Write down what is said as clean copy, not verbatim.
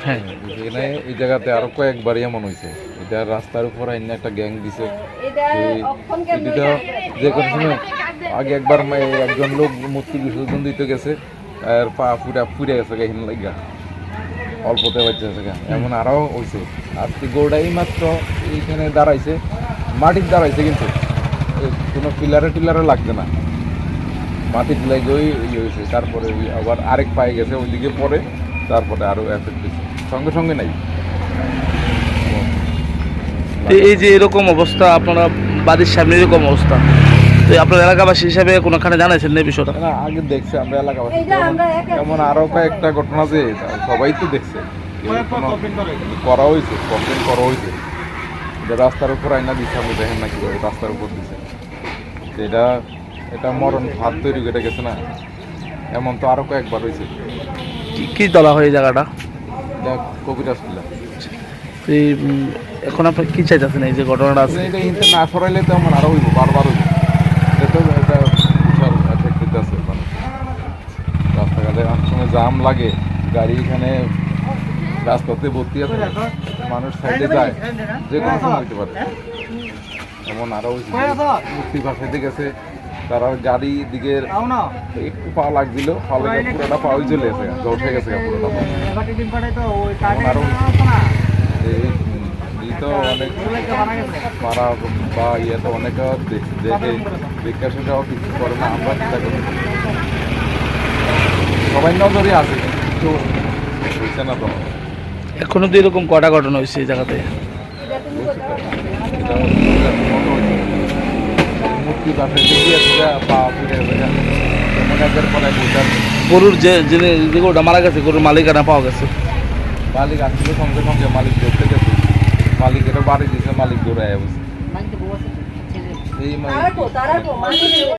হ্যাঁ, এখানে এই জায়গাতে আরো কয়েকবার এমন হয়েছে। এটা রাস্তার উপর আইন একটা গ্যাং দিছে। এটা যে কোনো সময় আগে একবার একজন লোক মূর্তি বিসর্জন দিতে গেছে, আর পা পুড়ে গেছে এখানে লাগা অল্পতে বাচ্চা আছে। এমন আরও হয়েছে। আজকে গোড়াই মাত্র এইখানে দাঁড়াইছে, মাটির দাঁড়াইছে, কিন্তু কোনো টিলারে লাগছে না, মাটির লাগেই ইয়ে হয়েছে। তারপরে আবার আরেক পায়ে গেছে ওইদিকে পরে, তারপরে আরও এফেক্ট দিচ্ছে, সঙ্গে সঙ্গে নাই। এই যে এরকম অবস্থা, আপনারা বাড়ির সামনে এরকম অবস্থা, তো আপনার এলাকাবাসী হিসাবে কোনোখানে জানাইছেন না এই বিষয়টা? না, আগে দেখছে আমরা এলাকাবাসী, এমন আরও কয়েকটা ঘটনা যে সবাই তো দেখছে, করা হয়েছে, কমপ্লেন করা হয়েছে। এটা রাস্তার উপর আইনা দিচ্ছে, আপনি দেখেন না কীভাবে রাস্তার উপর দিচ্ছে। এটা মরণ হাত তৈরি কেটে গেছে না, এমন তো আরও কয়েকবার হয়েছে। কি তোলা হয় এই জায়গাটা? এটা কবিরাজ টিলা। এই এখন আপনি কি চাইতেছেন এই যে ঘটনাটা আছে? এটা হিন্দি না সরাইলে তো আমার আরও হইব, বারবার হইব। এটা তো একটা বিশাল এফেক্ট দিতেছে মানুষ। রাস্তাঘাটে অনেক সময় জাম লাগে, গাড়ি এখানে রাস্তাতে ভর্তি আছে, মানুষ সাইডে যায়, যে কোনো সময় হইতে পারে। এমন আরও মুক্তি ভাসাইতে গেছে, তারা গাড়ি দিকে একটু পা লাগছিল, ফলে পুরোটা পাওয়াই চলে গেছে, জল হয়ে গেছে পুরোটা। আরও তো অনেক মারা বা ইয়ে তো অনেক দেখে বিকাশটাও কিছু করে না, আমরা চিন্তা করি সবাই নজরে আছে, কিন্তু হয়েছে না। তো এখনো তো এরকম কটা ঘটনা হয়েছে এই জায়গাতে? মুক্তি বাসাইতে গিয়েছে, পা ফিরে একের পর এক গরুর যে গরুটা মারা গেছে, গরুর মালিকানা পাওয়া গেছে? মালিক আসছিল সঙ্গে সঙ্গে, মালিক ধরতে গেছে, মালিকেরও বাড়ি দিয়েছে, মালিক দৌড়ে বসে এই